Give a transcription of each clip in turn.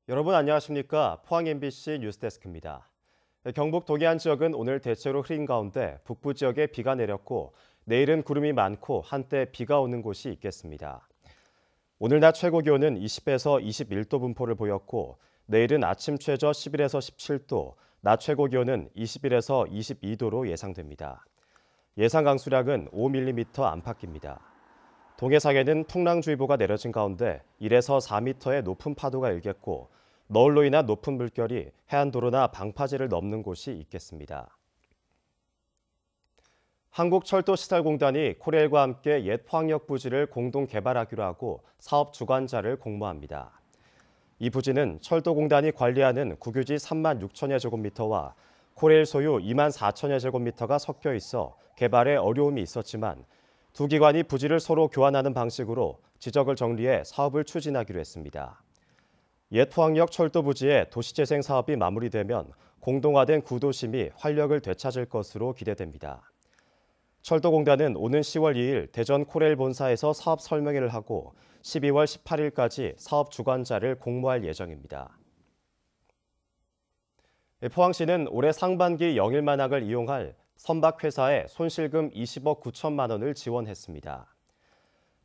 여러분 안녕하십니까? 포항 MBC 뉴스데스크입니다. 경북 동해안 지역은 오늘 대체로 흐린 가운데 북부 지역에 비가 내렸고 내일은 구름이 많고 한때 비가 오는 곳이 있겠습니다. 오늘 낮 최고 기온은 20에서 21도 분포를 보였고 내일은 아침 최저 11에서 17도, 낮 최고 기온은 21에서 22도로 예상됩니다. 예상 강수량은 5mm 안팎입니다. 동해상에는 풍랑주의보가 내려진 가운데 1에서 4m의 높은 파도가 일겠고 너울로 인한 높은 물결이 해안도로나 방파제를 넘는 곳이 있겠습니다. 한국철도시설공단이 코레일과 함께 옛 포항역 부지를 공동 개발하기로 하고 사업 주관자를 공모합니다. 이 부지는 철도공단이 관리하는 국유지 3만 6천여 제곱미터와 코레일 소유 2만 4천여 제곱미터가 섞여 있어 개발에 어려움이 있었지만 두 기관이 부지를 서로 교환하는 방식으로 지적을 정리해 사업을 추진하기로 했습니다. 옛 포항역 철도 부지의 도시재생 사업이 마무리되면 공동화된 구도심이 활력을 되찾을 것으로 기대됩니다. 철도공단은 오는 10월 2일 대전 코레일 본사에서 사업 설명회를 하고 12월 18일까지 사업 주관자를 공모할 예정입니다. 포항시는 올해 상반기 영일만항을 이용할 선박회사에 손실금 20억 9천만 원을 지원했습니다.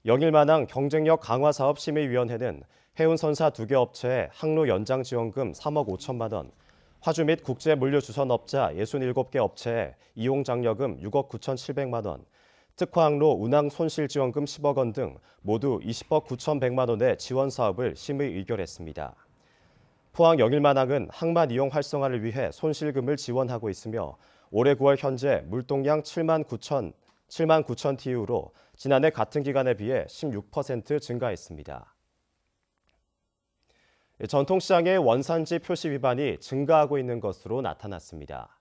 영일만항 경쟁력 강화 사업 심의위원회는 해운선사 2개 업체에 항로 연장 지원금 3억 5천만 원, 화주 및 국제 물류 주선업자 67개 업체에 이용 장려금 6억 9천7백만 원, 특화항로 운항 손실 지원금 10억 원 등 모두 20억 9천100만 원의 지원 사업을 심의 의결했습니다. 포항 영일만항은 항만 이용 활성화를 위해 손실금을 지원하고 있으며 올해 9월 현재 물동량 7만 9천 TU로 지난해 같은 기간에 비해 16% 증가했습니다. 전통시장의 원산지 표시 위반이 증가하고 있는 것으로 나타났습니다.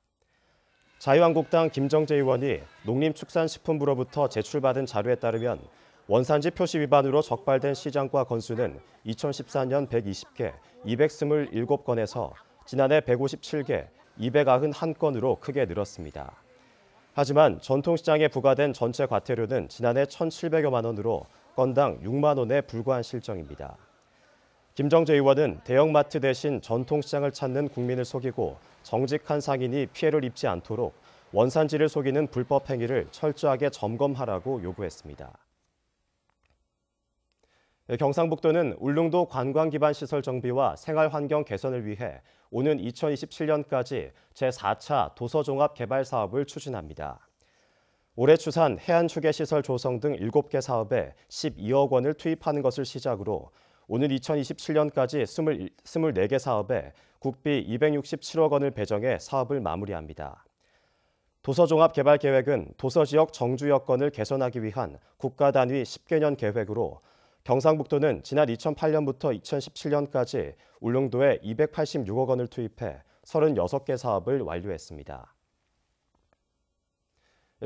자유한국당 김정재 의원이 농림축산식품부로부터 제출받은 자료에 따르면 원산지 표시 위반으로 적발된 시장과 건수는 2014년 120개, 227건에서 지난해 157개, 291건으로 크게 늘었습니다. 하지만 전통시장에 부과된 전체 과태료는 지난해 1,700여만 원으로 건당 6만 원에 불과한 실정입니다. 김정재 의원은 대형마트 대신 전통시장을 찾는 국민을 속이고 정직한 상인이 피해를 입지 않도록 원산지를 속이는 불법 행위를 철저하게 점검하라고 요구했습니다. 경상북도는 울릉도 관광기반시설 정비와 생활환경 개선을 위해 오는 2027년까지 제4차 도서종합개발 사업을 추진합니다. 올해 추산 해안휴게시설 조성 등 7개 사업에 12억 원을 투입하는 것을 시작으로 오는 2027년까지 24개 사업에 국비 267억 원을 배정해 사업을 마무리합니다. 도서종합개발계획은 도서지역 정주 여건을 개선하기 위한 국가 단위 10개년 계획으로 경상북도는 지난 2008년부터 2017년까지 울릉도에 286억 원을 투입해 36개 사업을 완료했습니다.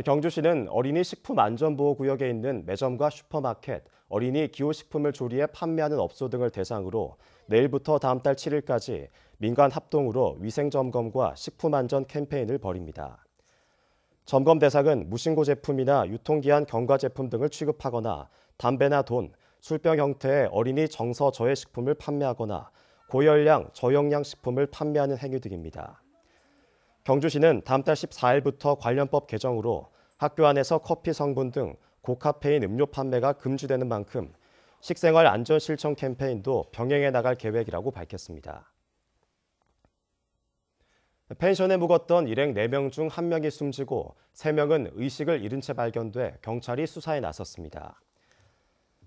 경주시는 어린이 식품안전보호구역에 있는 매점과 슈퍼마켓, 어린이 기호식품을 조리해 판매하는 업소 등을 대상으로 내일부터 다음 달 7일까지 민간 합동으로 위생점검과 식품안전 캠페인을 벌입니다. 점검 대상은 무신고 제품이나 유통기한 경과 제품 등을 취급하거나 담배나 돈, 술병 형태의 어린이 정서 저해 식품을 판매하거나 고열량, 저용량 식품을 판매하는 행위 등입니다. 경주시는 다음 달 14일부터 관련법 개정으로 학교 안에서 커피 성분 등 고카페인 음료 판매가 금지되는 만큼 식생활 안전 실천 캠페인도 병행해 나갈 계획이라고 밝혔습니다. 펜션에 묵었던 일행 4명 중 1명이 숨지고 3명은 의식을 잃은 채 발견돼 경찰이 수사에 나섰습니다.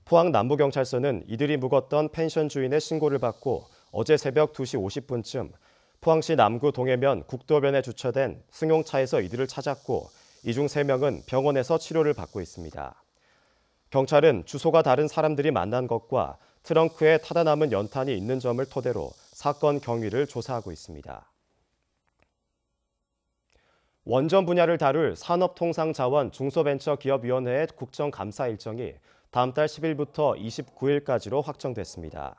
포항 남부경찰서는 이들이 묵었던 펜션 주인의 신고를 받고 어제 새벽 2시 50분쯤 포항시 남구 동해면 국도변에 주차된 승용차에서 이들을 찾았고 이 중 3명은 병원에서 치료를 받고 있습니다. 경찰은 주소가 다른 사람들이 만난 것과 트렁크에 타다 남은 연탄이 있는 점을 토대로 사건 경위를 조사하고 있습니다. 원전 분야를 다룰 산업통상자원 중소벤처기업위원회의 국정감사 일정이 다음 달 10일부터 29일까지로 확정됐습니다.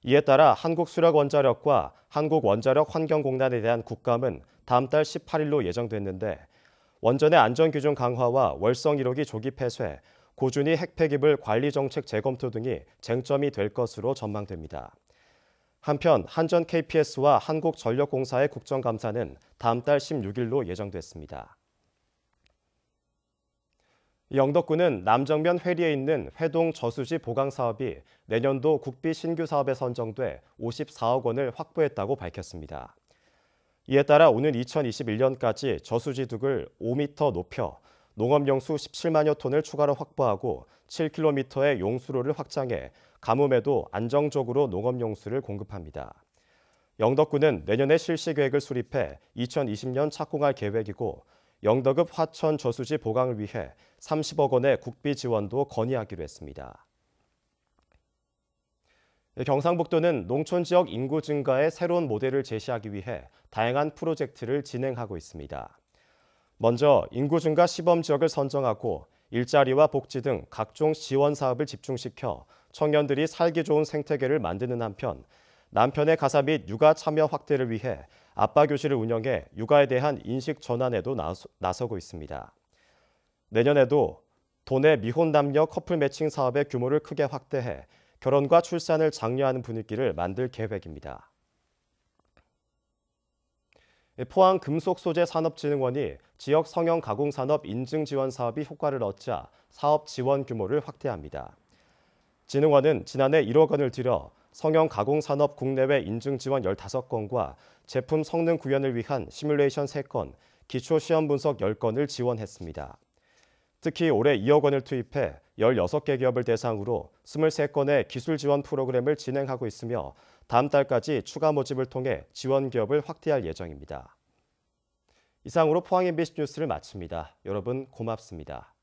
이에 따라 한국수력원자력과 한국원자력환경공단에 대한 국감은 다음 달 18일로 예정됐는데 원전의 안전규정 강화와 월성 1호기 조기 폐쇄, 고준위 핵폐기물 관리정책 재검토 등이 쟁점이 될 것으로 전망됩니다. 한편 한전 KPS와 한국전력공사의 국정감사는 다음 달 16일로 예정됐습니다. 영덕군은 남정면 회리에 있는 회동 저수지 보강 사업이 내년도 국비 신규 사업에 선정돼 54억 원을 확보했다고 밝혔습니다. 이에 따라 오는 2021년까지 저수지 둑을 5m 높여 농업용수 17만여 톤을 추가로 확보하고 7km의 용수로를 확장해 가뭄에도 안정적으로 농업용수를 공급합니다. 영덕군은 내년에 실시 계획을 수립해 2020년 착공할 계획이고 영덕읍 화천 저수지 보강을 위해 30억 원의 국비 지원도 건의하기로 했습니다. 경상북도는 농촌 지역 인구 증가의 새로운 모델을 제시하기 위해 다양한 프로젝트를 진행하고 있습니다. 먼저 인구 증가 시범 지역을 선정하고 일자리와 복지 등 각종 지원 사업을 집중시켜 청년들이 살기 좋은 생태계를 만드는 한편 남편의 가사 및 육아 참여 확대를 위해 아빠 교실을 운영해 육아에 대한 인식 전환에도 나서고 있습니다. 내년에도 도내 미혼 남녀 커플 매칭 사업의 규모를 크게 확대해 결혼과 출산을 장려하는 분위기를 만들 계획입니다. 포항금속소재산업진흥원이 지역 성형 가공산업 인증 지원 사업이 효과를 얻자 사업 지원 규모를 확대합니다. 진흥원은 지난해 1억 원을 들여 성형 가공산업 국내외 인증 지원 15건과 제품 성능 구현을 위한 시뮬레이션 3건, 기초 시험 분석 10건을 지원했습니다. 특히 올해 2억 원을 투입해 16개 기업을 대상으로 23건의 기술 지원 프로그램을 진행하고 있으며 다음 달까지 추가 모집을 통해 지원 기업을 확대할 예정입니다. 이상으로 포항 MBC 뉴스를 마칩니다. 여러분 고맙습니다.